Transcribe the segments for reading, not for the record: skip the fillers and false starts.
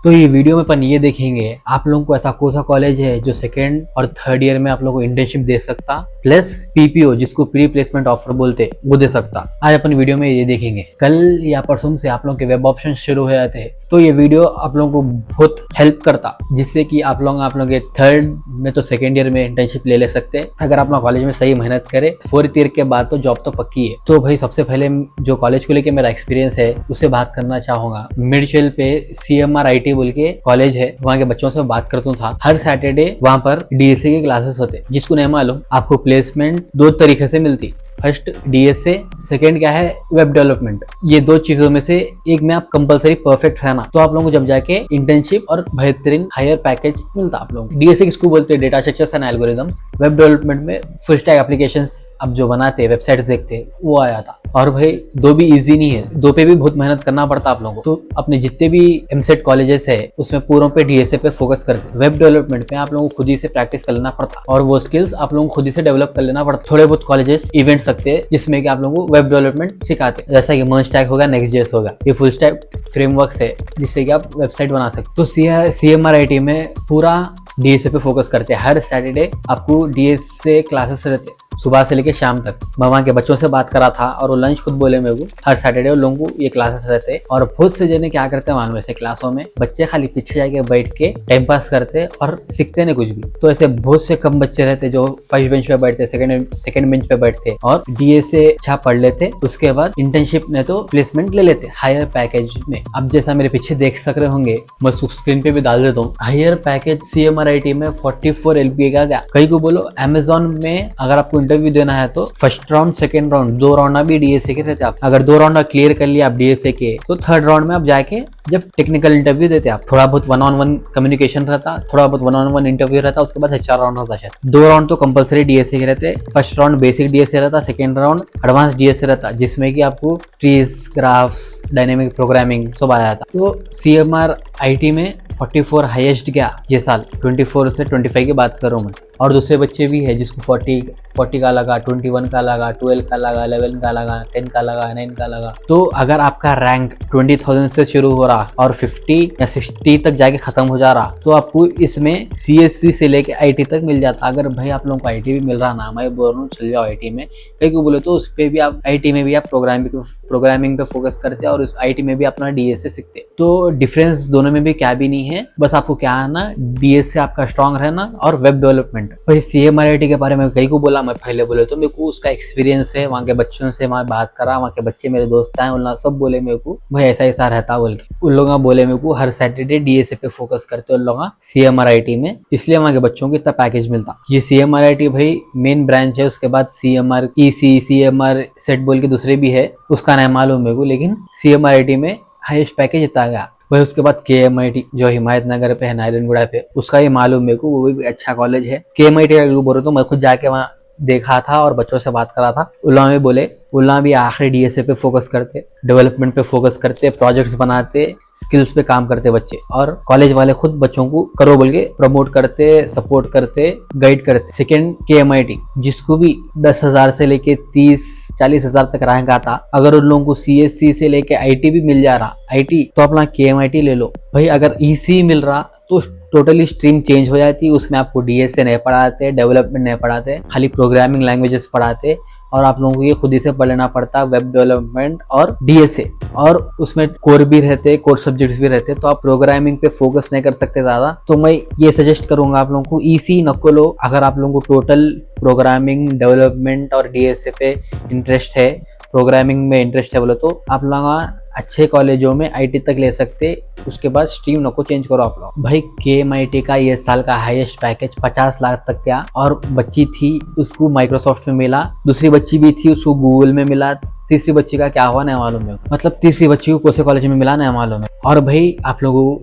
तो ये वीडियो में अपन ये देखेंगे आप लोगों को ऐसा कौन सा कॉलेज है जो सेकेंड और थर्ड ईयर में आप लोगों को इंटर्नशिप दे सकता प्लस पीपीओ जिसको प्री प्लेसमेंट ऑफर बोलते वो दे सकता। आज अपन वीडियो में ये देखेंगे। कल या परसों से आप लोगों के वेब ऑप्शन शुरू हो जाते हैं तो ये वीडियो आप लोगों को बहुत हेल्प करता जिससे कि आप लोग के थर्ड में तो सेकेंड ईयर में इंटर्नशिप ले सकते हैं। अगर आप लोग कॉलेज में सही मेहनत करे फोर्थ ईयर के बाद तो जॉब तो पक्की है। तो भाई सबसे पहले जो कॉलेज को लेके मेरा एक्सपीरियंस है उससे बात करना चाहूंगा। मिडशेल पे CMR IT बोल के कॉलेज है, वहाँ के बच्चों से बात करता था। हर सैटरडे वहाँ पर DSA के क्लासेस होते, जिसको नहीं मालूम आपको प्लेसमेंट दो तरीके से मिलती। फर्स्ट DSA, सेकंड क्या है वेब डेवलपमेंट। ये दो चीजों में से एक में आप कंपलसरी परफेक्ट रहना तो आप लोगों को जब जाके इंटर्नशिप और बेहतरीन हायर पैकेज मिलता आप लोगों को। DSA किसको बोलते हैं? Data structures and algorithms. Web development में फुल स्टैक एप्लीकेशंस आप जो बनाते हैं, वेबसाइट देखते हैं, वो आया था। और भाई दो भी इजी नहीं है, दो पे भी बहुत मेहनत करना पड़ता आप लोगों को। तो अपने जितने भी MCET कॉलेजेस है उसमें पूरों पे DSA पे फोकस करते। वेब डेवलपमेंट में आप लोगों को खुद ही से प्रैक्टिस कर लेना पड़ता और वो स्किल्स आप लोगों को खुद ही से डेवलप कर लेना पड़ता। थोड़े बहुत कॉलेजेस इवेंट सकते हैं जिसमें कि आप लोगों को वेब डेवलपमेंट सिखाते, जैसा कि मर्ज स्टैक होगा, नेक्स्ट.js होगा। ये फुल स्टैक फ्रेमवर्क्स है जिससे कि आप वेबसाइट बना सकते। तो CMR IT में पूरा DSA पे फोकस करते हैं। हर सैटरडे आपको DSA क्लासेस रहते सुबह से लेके शाम तक। मैं वहाँ के बच्चों से बात करा था और वो लंच खुद बोले मेरे को हर सैटरडे उन लोगों को ये क्लासेस रहते। और बहुत से जने क्या करते हैं मालूम, ऐसे क्लासों में बच्चे खाली पीछे जाके बैठ के टाइम पास करते और सीखते नहीं कुछ भी। तो ऐसे बहुत से कम बच्चे रहते जो फर्स्ट बेंच पे बैठते, सेकंड बेंच पे बैठते और DSA अच्छा पढ़ लेते, उसके बाद इंटर्नशिप ने तो प्लेसमेंट ले लेते हायर पैकेज में। अब जैसा मेरे पीछे देख सक रहे होंगे, मैं स्क्रीन पे भी डाल देता हूँ। हायर पैकेज CMR IT में 44 LPA का गया। कहीं को बोलो अमेजोन में अगर आपको इंटरव्यू देना है तो फर्स्ट राउंड सेकंड राउंड दो राउंड भी DSA के रहते। आप अगर दो राउंड क्लियर कर लिया आप DSA के, तो थर्ड राउंड में आप जाके जब टेक्निकल इंटरव्यू देते आप, थोड़ा बहुत 1-on-1 कम्युनिकेशन रहता, थोड़ा बहुत 1-on-1 इंटरव्यू रहता, उसके बाद HR राउंड होता। शायद दो राउंड तो कंपलसरी DSA के रहते। फर्स्ट राउंड बेसिक DSA रहता, सेकंड राउंड एडवांस DSA रहता, जिसमें कि आपको ट्रीज, ग्राफ्स, डायनेमिक प्रोग्रामिंग सब आया था। तो CMR IT में 44 हाईएस्ट गया ये साल। 24 से 25 की बात करूँ मैं। और दूसरे बच्चे भी है जिसको 40 का लगा, 21 का लगा, 12 का लगा, 11 का लगा, 10 का लगा, 9 का लगा। तो अगर आपका रैंक 20,000 से शुरू हो रहा और 50 या 60 तक जाके खत्म हो जा रहा तो आपको इसमें CSC से लेके IT तक मिल जाता। अगर भाई आप लोगों को IT भी मिल रहा ना, मैं बोल रहा हूँ चल जाओ IT में। कहीं को बोले तो उस पर भी आप IT में भी आप प्रोग्रामिंग पे फोकस करते और उस IT में भी अपना DSA सीखते। तो डिफरेंस दोनों में भी क्या भी नहीं है, बस आपको क्या आना, DSA आपका स्ट्रांग रहना और वेब डेवलपमेंट। भाई CMR IT के बारे में कहीं को बोला, मैं पहले बोले तो मेरे को उसका एक्सपीरियंस है। वहाँ के बच्चों से मैं बात करा, वहाँ के बच्चे मेरे दोस्त हैं, उन लोग सब बोले मेरे को भाई ऐसा ऐसा रहता बोल के। उन लोग बोले मेरे को हर सैटरडे DSA पे फोकस करते उन लोग CMR IT में, इसलिए वहाँ के बच्चों को इतना पैकेज मिलता। ये CMR IT भाई मेन ब्रांच है। उसके बाद CMR-EC, CMR-SET बोल के दूसरे भी है, उसका नाम मालूम मेरे को, लेकिन CMR IT में हाईएस्ट पैकेज इतना गया। वही उसके बाद KMIT जो हिमायत नगर पे है, नारायणगुड़ा पे, उसका ये मालूम मेरे को, वो भी अच्छा कॉलेज है। KMIT का बोल रहा तो मैं खुद जाके वहाँ देखा था और बच्चों से बात करा था। उल्ला में बोले उल्ला भी आखिरी DSA पे फोकस करते, डेवलपमेंट पे फोकस करते, प्रोजेक्ट्स बनाते, स्किल्स पे काम करते बच्चे। और कॉलेज वाले खुद बच्चों को करो बोल के प्रमोट करते, सपोर्ट करते, गाइड करते। सेकेंड KMIT जिसको भी 10,000 से लेके 30-40 हजार तक रैंक आता, अगर उन लोगों को CSC से लेके IT भी मिल जा रहा IT तो अपना KMIT ले लो भाई। अगर EC मिल रहा तो टोटली स्ट्रीम चेंज हो जाती है। उसमें आपको DSA नहीं पढ़ाते, डेवलपमेंट नहीं पढ़ाते, खाली प्रोग्रामिंग लैंग्वेजेस पढ़ाते और आप लोगों को ये खुद ही से पढ़ लेना पड़ता, वेब डेवलपमेंट और DSA। और उसमें कोर भी रहते, कोर सब्जेक्ट्स भी रहते, तो आप प्रोग्रामिंग पे फोकस नहीं कर सकते ज्यादा। तो मैं ये सजेस्ट करूंगा आप लोगों को EC नको लो। अगर आप लोगों को टोटल प्रोग्रामिंग, डेवलपमेंट और DSA पे इंटरेस्ट है, प्रोग्रामिंग में इंटरेस्ट है बोले तो आप लोग अच्छे कॉलेजों में IT तक ले सकते। उसके बाद स्ट्रीम नको चेंज करो आप लोग। भाई KMIT का ये साल का हाईएस्ट पैकेज 50 लाख तक गया। और बच्ची थी उसको माइक्रोसॉफ्ट में मिला, दूसरी बच्ची भी थी उसको गूगल में मिला, तीसरी बच्ची का क्या हुआ नहीं मालूम है। मतलब तीसरी बच्ची को कौन से कॉलेज में मिला नहीं मालूम है। और भाई आप लोगों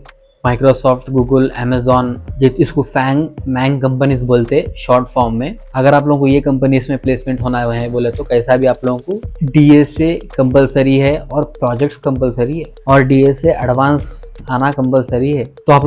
माइक्रोसॉफ्ट, गूगल, अमेजॉन, इसको मैंग कंपनीज बोलते शॉर्ट फॉर्म में। अगर आप लोगों को ये कंपनीज में प्लेसमेंट होना है बोले तो कैसा भी आप लोगों को DSA कंपलसरी है और प्रोजेक्ट्स कंपलसरी है और DSA एडवांस आना कंपलसरी है। तो आप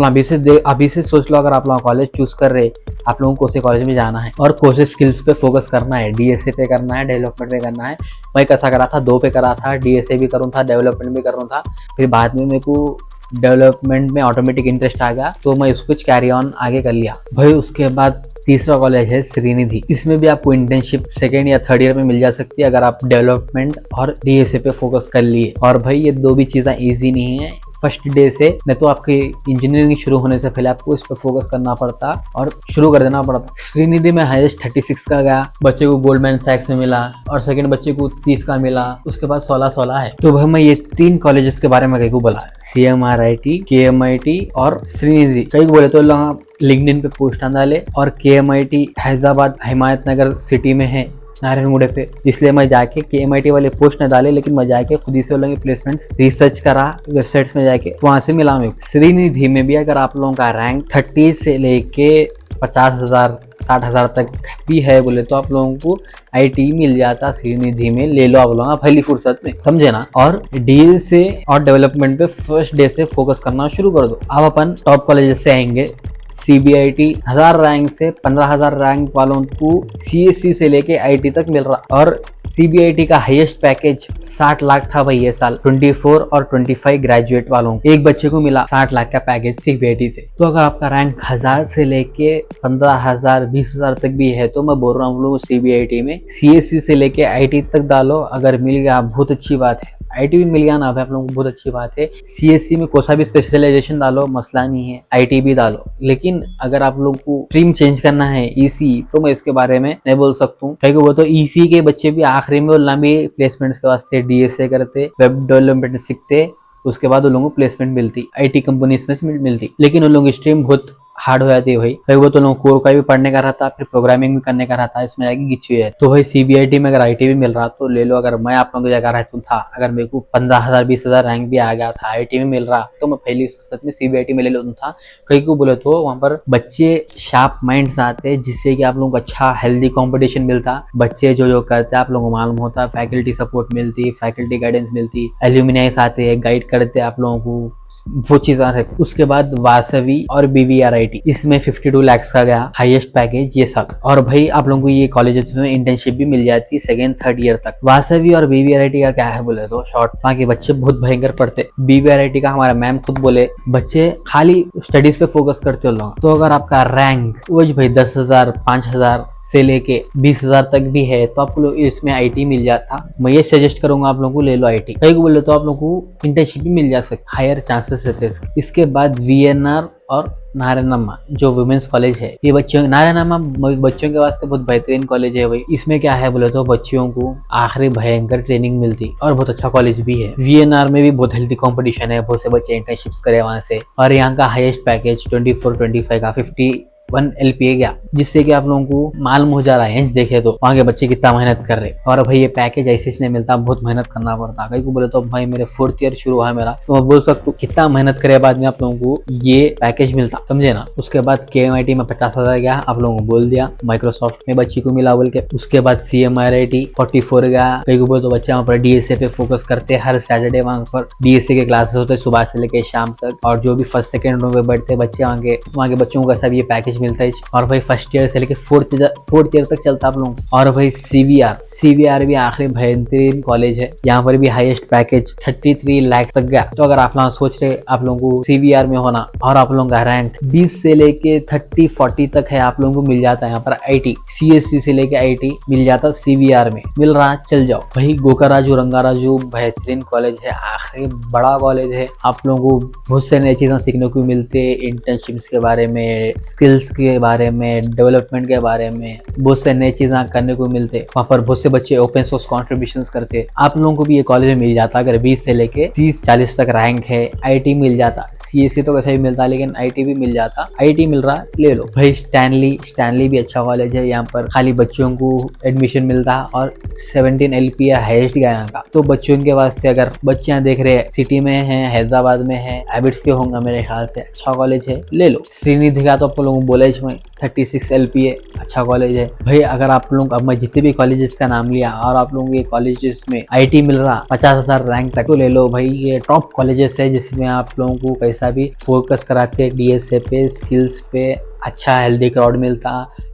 अभी से सोच लो, अगर आप लोग कॉलेज चूज कर रहे, आप लोगों को कौन से कॉलेज में जाना है और कौन से स्किल्स पे फोकस करना है, DSA पे करना है, डेवलपमेंट पे करना है। मैं कैसा करा था, 2 पे करा था, DSA भी करूँ था, डेवलपमेंट भी कर रहा था। फिर बाद में मेरे को डेवलपमेंट में ऑटोमेटिक इंटरेस्ट आ गया, तो मैं उसको कैरी ऑन आगे कर लिया भाई। उसके बाद तीसरा कॉलेज है श्रीनिधि। इसमें भी आपको इंटर्नशिप सेकेंड या थर्ड ईयर में मिल जा सकती है अगर आप डेवलपमेंट और डीएसए पे फोकस कर लिए। और भाई ये दो भी चीज़ें ईजी नहीं है फर्स्ट डे से, नहीं तो आपकी इंजीनियरिंग शुरू होने से पहले आपको इस पर फोकस करना पड़ता और शुरू कर देना पड़ता। श्रीनिधि में हाईएस्ट 36 का गया, बच्चे को गोल्डमैन सैक्स में मिला और सेकंड बच्चे को 30 का मिला, उसके बाद 16 है। तो भाई मैं ये 3 कॉलेजेस के बारे में कहीं को बोला, CMRIT, KMIT और श्रीनिधि। कहीं को बोले तो लिंक्डइन पे पोस्ट डाले और KMIT हैदराबाद हिमायत नगर सिटी में है नारायणगुड़े पे, इसलिए मैं जाके KMIT वाले पोस्ट न डाले, लेकिन मैं जाके खुद ही से वाले प्लेसमेंट्स रिसर्च करा वेबसाइट्स में जाके, वहां से मिला मैं। श्रीनिधि में भी अगर आप लोगों का रैंक 30 से लेके 50,000 60,000 तक भी है बोले तो आप लोगों को IT मिल जाता श्रीनिधि में, ले लो आप लोग पहली फुर्सत में, समझे ना। और डील से और डेवलपमेंट पे फर्स्ट डे से फोकस करना शुरू कर दो। अब अपन टॉप कॉलेज से आएंगे। CBIT 1000 रैंक से 15,000 रैंक वालों को CSC से लेके IT तक मिल रहा, और CBIT का हाईएस्ट पैकेज 60 लाख था भाई ये साल 24 और 25 ग्रेजुएट वालों को। एक बच्चे को मिला 60 लाख का पैकेज CBIT से। तो अगर आपका रैंक 1000 से लेके 15,000 20,000 तक भी है तो मैं बोल रहा हूँ हम लोग CBIT में CSC से लेके IT तक डालो, अगर मिल गया बहुत अच्छी बात है। IT भी मिल गया ना भाई आप लोगों को बहुत अच्छी बात है। CSC में कोई सा भी स्पेशलाइजेशन डालो, मसला नहीं है, IT भी डालो। लेकिन अगर आप लोग को स्ट्रीम चेंज करना है EC, तो मैं इसके बारे में नहीं बोल सकता हूँ, क्योंकि वो तो EC के बच्चे भी आखिरी में लंबी प्लेसमेंट्स के वास्ते DSA करते, वेब डेवलपमेंट सीखते, उसके बाद उन लोगों को प्लेसमेंट मिलती, IT कंपनीज में मिलती। लेकिन उन लोगों की स्ट्रीम बहुत हार्ड हो जाती है भाई, फिर वो तो लोग कोर का भी पढ़ने का रहता, फिर प्रोग्रामिंग भी करने का रहता, इसमें जाएगी गिची है। तो भाई CBIT में अगर IT भी मिल रहा तो ले लो। अगर मैं आप लोगों की जगह रहता था, अगर मेरे को 15,000 20,000 रैंक भी आ गया था, IT में मिल रहा, तो मैं पहली फुर्सत में CBIT में ले लेता था। कहीं को बोले तो वहाँ पर बच्चे शार्प माइंड्स आते, जिससे कि आप लोगों को अच्छा हेल्दी कॉम्पिटिशन मिलता। बच्चे जो करते आप लोगों को मालूम होता, फैकल्टी सपोर्ट मिलती, फैकल्टी गाइडेंस मिलती, एल्यूमिनाइज आते हैं गाइड करते आप लोगों को, वो चीज आ रहती। उसके बाद वासवी और BVRIT, इसमें 52 लाख का गया हाईएस्ट पैकेज ये सब। और भाई आप लोगों को ये कॉलेजेस में इंटर्नशिप भी मिल जाती है सेकेंड थर्ड ईयर तक। वासवी और BVRIT का क्या है बोले तो शॉर्ट, वहाँ के बच्चे बहुत भयंकर पढ़ते। BVRIT का हमारा मैम खुद बोले बच्चे खाली स्टडीज पे फोकस करते हो लोग। तो अगर आपका रैंक वो भाई 10,000 5,000 से लेके 20,000 तक भी है तो आपको इसमें IT मिल जाता। मैं ये सजेस्ट करूंगा आप लोगों को ले लो IT। कहीं को बोले तो आप लोगों को इंटर्नशिप भी मिल जा सकती, हायर चांसेस रहते हैं। इसके बाद VNR और नारायणम्मा जो वुमेन्स कॉलेज है, ये बच्चों नारायणम्मा बच्चों के वास्ते बहुत बेहतरीन कॉलेज है भाई। इसमें क्या है बोले तो बच्चियों को आखिरी भयंकर ट्रेनिंग मिलती और बहुत अच्छा कॉलेज भी है। VNR में भी बहुत हेल्दी कंपटीशन है, बहुत से बच्चे इंटर्नशिप्स करे वहां से। और यहाँ का हाईएस्ट पैकेज 24-25 का 51 LPA गया, जिससे कि आप लोगों को मालूम हो जा रहा है देखे तो वहाँ के बच्चे कितना मेहनत कर रहे। और भाई ये पैकेज ऐसे नहीं मिलता, बहुत मेहनत करना पड़ता। कहीं को बोले तो भाई मेरे 4th ईयर शुरू हुआ है मेरा, तो मैं बोल सकता हूँ कितना मेहनत करे बाद में आप लोगों को ये पैकेज मिलता, समझे ना। उसके बाद KMIT में 50,000 गया, आप लोगों को बोल दिया। माइक्रोसॉफ्ट में बच्ची को मिला बोल के। उसके बाद CMRIT 44 गया। कहीं को बोले तो बच्चे वहाँ पर DSA पे फोकस करते, हर सैटरडे वहाँ पर DSA के क्लासेस होते सुबह से लेकर शाम तक। और जो भी फर्स्ट सेकेंड रो में बैठते बच्चे वहाँ के बच्चों को सब ये पैकेज मिलता है। और भाई फर्स्ट ईयर से लेकर फोर्थ ईयर तक चलता आप लोगों को। और भाई CVR भी आखिरी बेहतरीन कॉलेज है, यहाँ पर भी हाईएस्ट पैकेज 33 लाख तक गया। तो अगर आप लोग सोच रहे आप लोगों को CVR में होना और आप लोगों का रैंक 20 से लेके 30-40 तक है, आप लोगों को मिल जाता है यहाँ पर IT। CSC से लेके IT मिल जाता CVR में मिल रहा, चल जाओ भाई। गोकाराजू रंगाराजू बेहतरीन कॉलेज है, आखिरी बड़ा कॉलेज है। आप लोगों को बहुत से नई चीजें सीखने को मिलते हैं, इंटर्नशिप्स के बारे में, स्किल्स के बारे में, डेवलपमेंट के बारे में बहुत से नई चीजें करने को मिलते। वहाँ पर बहुत से बच्चे ओपन सोर्स कॉन्ट्रीब्यूशंस करते। आप लोगों को भी ये कॉलेज में मिल जाता। अगर 20 से लेके 30-40 तक रैंक है, IT मिल जाता। CSC तो कैसे भी मिलता, लेकिन IT भी मिल जाता। IT मिल रहा ले लो भाई। स्टैनली भी अच्छा कॉलेज है, यहाँ पर खाली बच्चों को एडमिशन मिलता और 17 LPA हाईएस्ट गया यहाँ का। तो बच्चों के वास्ते अगर बच्चियां देख रहे हैं, सिटी में है, हैदराबाद में है, हैबिट्स के होंगे मेरे ख्याल से, अच्छा कॉलेज है, ले लो। श्रीनिधि का तो आप लोगों को बोला इसमें 36 LPA अच्छा कॉलेज है भाई। अगर आप लोग, अब मैं जितने भी कॉलेजेस का नाम लिया और आप लोगों के कॉलेजेस में IT मिल रहा 50,000 रैंक तक, तो ले लो भाई। ये टॉप कॉलेजेस है जिसमें आप लोगों को कैसा भी फोकस कराते DSA पे, स्किल्स पे अच्छा हेल्दी क्राउड मिलता,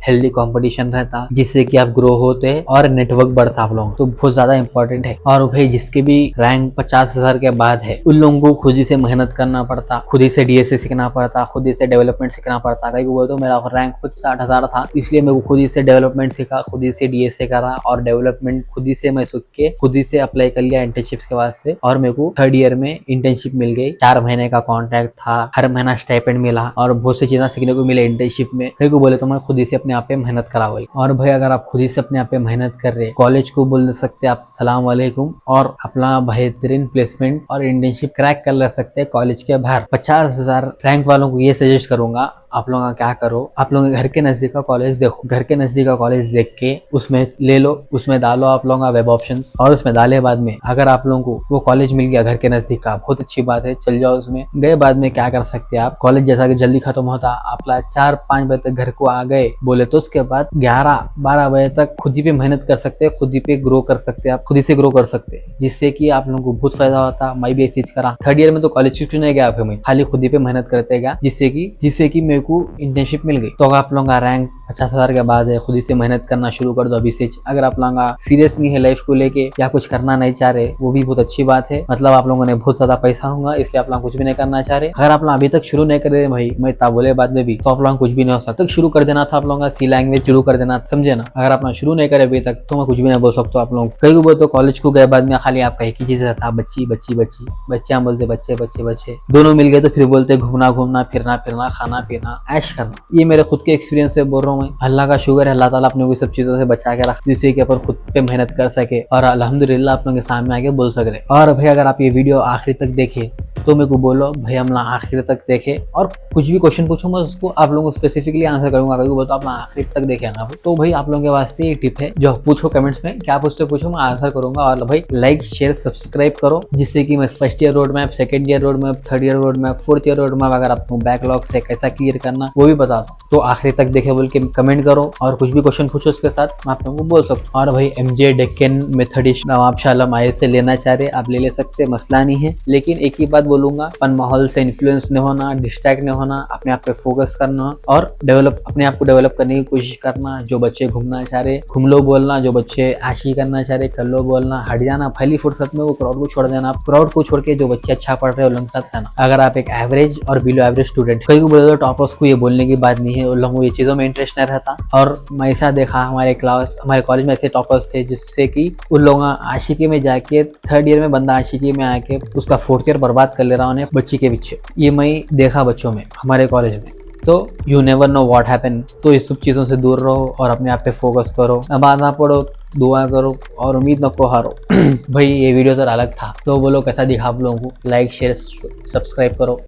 हेल्दी कंपटीशन रहता, जिससे कि आप ग्रो होते और नेटवर्क बढ़ता आप लोगों, तो बहुत ज्यादा इंपॉर्टेंट है। और भाई जिसके भी रैंक 50,000 के बाद है, उन लोगों को खुद ही से मेहनत करना पड़ता, खुद ही से डीएसए सीखना पड़ता, खुद ही से डेवलपमेंट सीखना पड़ता। कहीं बोले तो मेरा रैंक खुद 60,000 था, इसलिए मेरे को खुद ही से डेवलपमेंट सीखा, खुद ही से डीएसए करा और डेवलपमेंट खुद ही से मैं सीख के खुद ही से अप्लाई कर लिया इंटर्नशिप्स के वास्ते। और मेरे को 3rd ईयर में इंटर्नशिप मिल गई, 4 महीने का कॉन्ट्रैक्ट था, हर महीना स्टाइपेंड मिला और बहुत सी चीजें सीखने को मिले इंटर्नशिप में। कहीं को बोले तो मैं खुद ही से अपने आप पे मेहनत करा हुई। और भाई अगर आप खुद ही से अपने आप पे मेहनत कर रहे, कॉलेज को बोल सकते आप सलाम वालेकुम और अपना बेहतरीन प्लेसमेंट और इंटर्नशिप क्रैक कर ले सकते हैं कॉलेज के बाहर। 50,000 रैंक वालों को ये सजेस्ट करूंगा, आप लोगों का क्या करो, आप लोगों के घर के नजदीक का कॉलेज देखो, घर के नजदीक का कॉलेज देख के उसमें ले लो, उसमें डालो आप लोगों का वेब ऑप्शंस, और उसमें डाले बाद में अगर आप लोगों को वो कॉलेज मिल गया घर के नजदीक का, बहुत अच्छी बात है, चल जाओ उसमें। गए बाद में क्या कर सकते हैं आप, कॉलेज जैसा कि जल्दी खत्म होता, आप 4-5 बजे तक घर को आ गए बोले तो उसके बाद 11-12 बजे तक खुद ही पे मेहनत कर सकते हैं, खुद ही पे ग्रो कर सकते हैं, आप खुद ही से ग्रो कर सकते हैं, जिससे कि आप लोगों को बहुत फायदा होता। मैं भी ऐसी चीज करा, 3rd ईयर में तो कॉलेज छुट्टी नहीं गया, फिर मैं खाली खुद ही पे मेहनत करते गया, जिससे कि मेरे को इंटर्नशिप मिल गई। तो अगर आप लोगों का रैंक 50,000 के बाद है, खुद ही से मेहनत करना शुरू कर दो अभी से। अगर आप लोगों का सीरियस नहीं है लाइफ को लेके या कुछ करना नहीं चाह रहे, वो भी बहुत अच्छी बात है, मतलब आप लोगों ने बहुत ज्यादा पैसा होगा इसलिए आप लोग कुछ भी नहीं करना चाह रहे। अगर आप लोग अभी तक शुरू नहीं कर रहे भाई, मैं इतना बोले बाद में भी, तो आप लोग कुछ भी नहीं हो सकता। शुरू कर देना था आप लोगों का, सी लैंग्वेज शुरू कर देना, समझे ना। अगर आप लोग शुरू नहीं करे अभी तक तो मैं कुछ भी नहीं बोल सकता आप लोग। कई बोल तो कॉलेज को गए बाद में खाली आपका एक ही चीज रहता, बच्ची बच्ची बच्ची, बच्चे हम बोलते बच्चे बच्चे बच्चे, दोनों मिल गए तो फिर बोलते घूमना घूमना, फिरना फिरना, खाना पीना, ऐश करना। ये मेरे खुद के एक्सपीरियंस से बोल रहा हूँ मैं। अल्लाह का शुक्र है, अल्लाह ताला अपने को सब चीजों से बचा के रख, जिससे कि अपन खुद पे मेहनत कर सके और अल्हम्दुलिल्लाह आप लोगों के सामने आके बोल सक रहे। और भाई अगर आप ये वीडियो आखिरी तक देखे तो मेरे को बोलो भाई हम लोग आखिर तक देखे, और कुछ भी क्वेश्चन पूछो मैं उसको आप लोगों को स्पेसिफिकली आंसर करूंगा। कभी तो आप आखिर तक देखे ना। तो भाई आप लोगों के वास्ते ये टिप है, जो पूछो कमेंट्स में, क्या पूछते पूछो, मैं आंसर करूंगा। और भाई लाइक शेयर सब्सक्राइब करो, जिससे कि मैं 1st year road map, 2nd year road map, 3rd year road map, 4th year road map अगर आपको बैकलॉग से कैसा क्लियर करना वो भी बता दो। तो आखिर तक देखे बोल के कमेंट करो, और कुछ भी क्वेश्चन पूछो उसके साथ मैं आप लोगों को बोल सकता हूँ। और भाई MJ Deccan Methodist Nawab Shah Alam IAS से लेना चाह रहे आप ले ले सकते, मसला नहीं है। लेकिन एक ही बात बोलूंगा, अपन माहौल से इन्फ्लुएंस नहीं होना, डिस्ट्रैक्ट नहीं होना, अपने आप पे फोकस करना और अपने आप को डेवलप करने की कोशिश करना। जो बच्चे घूमना चाह रहे घूम लो बोलना, जो बच्चे आशी करना चाह रहे कर लो बोलना, हट जाना फैली फुर्सत में, वो क्राउड को छोड़ देना। क्राउड को छोड़ के जो बच्चे अच्छा पढ़ रहे हैं उन लोगों के साथ रहना। अगर आप एक एवरेज और बिलो एवरेज स्टूडेंट, कई को बोले तो टॉपर्स को ये बोलने की बात नहीं है, उन लोगों को ये चीजों में इंटरेस्ट नहीं रहता। और मैं ऐसा देखा हमारे कॉलेज में ऐसे टॉपर्स थे जिससे कि उन लोगों आशिकी में जाके 3rd ईयर में बंदा आशिकी में आके उसका 4th ईयर बर्बाद कर ले रहा उन्हें बच्ची के पीछे। ये मैं देखा बच्चों में हमारे कॉलेज में। तो you never know what happen. तो इस सब चीज़ों से दूर रहो और अपने आप पे फोकस करो, नमाज़ ना पढ़ो, दुआ करो और उम्मीद न को हारो। भाई ये वीडियो जरा अलग था तो बोलो कैसा दिखा आप लोगों को, लाइक शेयर सब्सक्राइब करो।